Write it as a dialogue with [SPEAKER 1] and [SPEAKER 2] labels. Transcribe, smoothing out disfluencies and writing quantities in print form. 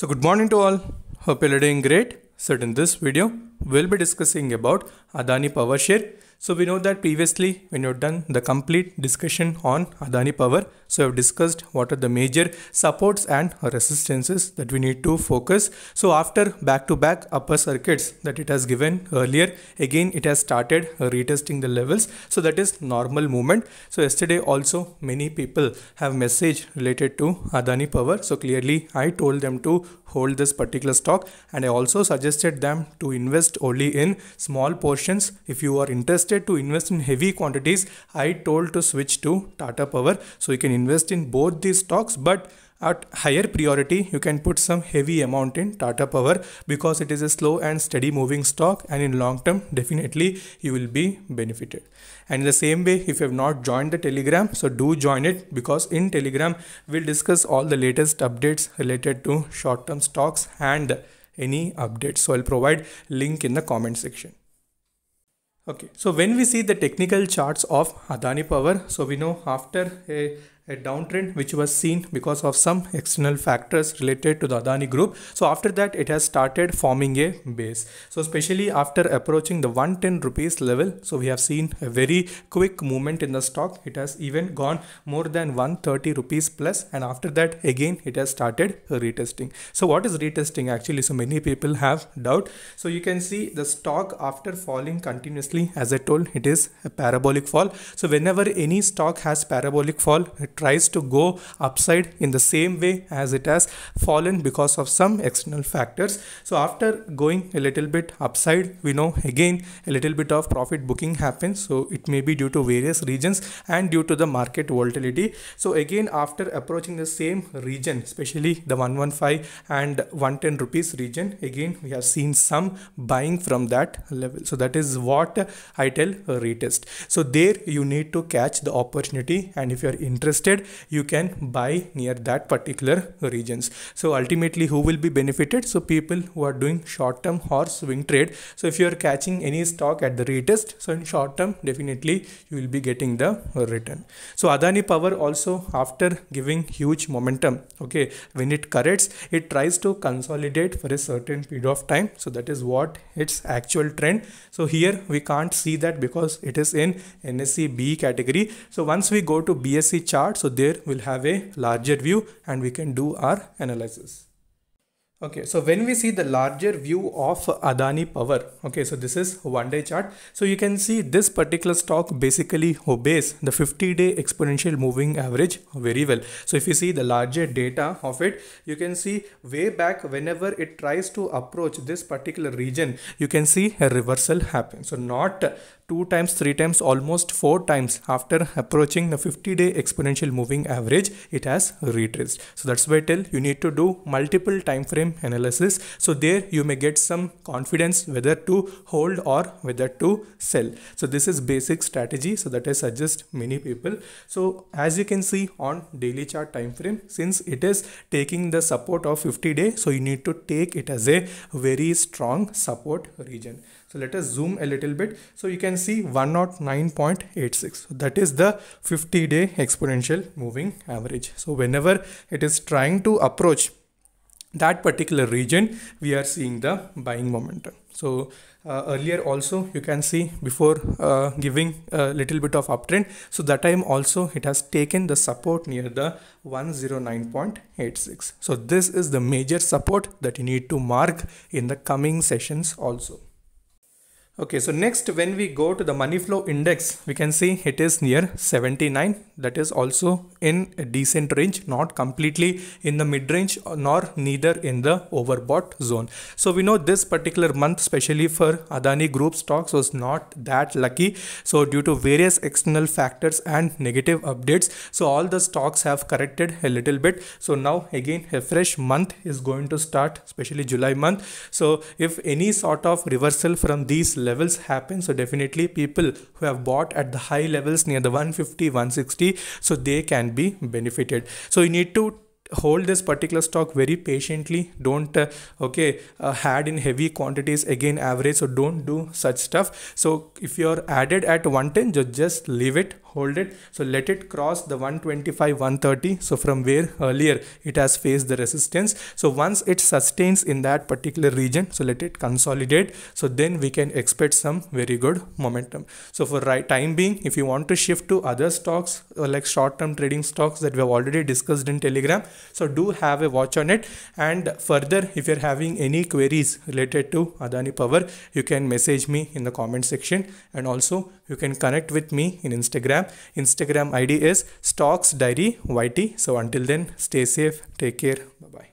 [SPEAKER 1] So good morning to all. Hope you're doing great. So in this video, we'll be discussing about Adani Power share. So we know that previously when you've done the complete discussion on Adani Power, so I've discussed what are the major supports and resistances that we need to focus. So after back-to-back upper circuits that it has given earlier, again it has started retesting the levels. So that is normal movement. So yesterday also many people have messaged related to Adani Power. So clearly I told them to hold this particular stock, and I also suggested them to invest only in small portions. If you are interested to invest in heavy quantities, I told to switch to Tata Power. So you can invest in both these stocks, but at higher priority, you can put some heavy amount in Tata Power because it is a slow and steady moving stock, and in long term, definitely you will be benefited. And in the same way, if you have not joined the Telegram, so do join it, because in Telegram, we'll discuss all the latest updates related to short-term stocks and any updates. So I'll provide link in the comment section. Okay, so when we see the technical charts of Adani Power, so we know after a downtrend which was seen because of some external factors related to the Adani group. So after that, it has started forming a base. So especially after approaching the 110 rupees level, so we have seen a very quick movement in the stock. It has even gone more than 130 rupees plus, and after that again it has started retesting. So what is retesting actually? So many people have doubt. So you can see the stock after falling continuously, as I told, it is a parabolic fall. So whenever any stock has parabolic fall, it tries to go upside in the same way as it has fallen because of some external factors. So after going a little bit upside, we know again a little bit of profit booking happens. So it may be due to various regions and due to the market volatility. So again, after approaching the same region, especially the 115 and 110 rupees region, again we have seen some buying from that level. So that is what I tell retest. So there you need to catch the opportunity, and if you are interested, you can buy near that particular regions. So ultimately, who will be benefited? So people who are doing short term or swing trade. So if you are catching any stock at the retest, so in short term, definitely you will be getting the return. So Adani Power also, after giving huge momentum, okay, when it corrects, it tries to consolidate for a certain period of time. So that is what its actual trend. So here we can't see that because it is in NSE B category. So once we go to BSE chart, so there we'll have a larger view and we can do our analysis. Okay, so when we see the larger view of Adani Power, okay, so this is one day chart. So you can see this particular stock basically obeys the 50-day exponential moving average very well. So if you see the larger data of it, you can see way back whenever it tries to approach this particular region, you can see a reversal happen. So not 2 times, 3 times, almost 4 times after approaching the 50-day exponential moving average, it has retraced. So that's why I tell you need to do multiple time frame analysis. So there you may get some confidence whether to hold or whether to sell. So this is basic strategy, so that I suggest many people. So as you can see on daily chart time frame, since it is taking the support of 50-day, so you need to take it as a very strong support region. So let us zoom a little bit. So you can see 109.86. So that is the 50-day exponential moving average. So whenever it is trying to approach that particular region, we are seeing the buying momentum. So earlier also you can see before giving a little bit of uptrend, so that time also it has taken the support near the 109.86. So this is the major support that you need to mark in the coming sessions also. Okay, so next when we go to the money flow index, we can see it is near 79. That is also in a decent range, not completely in the mid range nor neither in the overbought zone. So we know this particular month, especially for Adani Group stocks, was not that lucky. So due to various external factors and negative updates, so all the stocks have corrected a little bit. So now again a fresh month is going to start, especially July month. So if any sort of reversal from these levels happen, so definitely people who have bought at the high levels near the 150, 160, so they can be benefited. So you need to hold this particular stock very patiently. Don't add in heavy quantities, again average, so don't do such stuff. So if you're added at 110, just leave it, hold it. So let it cross the 125, 130. So from where earlier it has faced the resistance. So once it sustains in that particular region, so let it consolidate. So then we can expect some very good momentum. So for right time being, if you want to shift to other stocks or like short-term trading stocks that we have already discussed in Telegram, so do have a watch on it. And further, if you're having any queries related to Adani Power, you can message me in the comment section, and also you can connect with me in Instagram. Instagram ID is Stocks Diary YT. So until then, stay safe, take care, bye bye.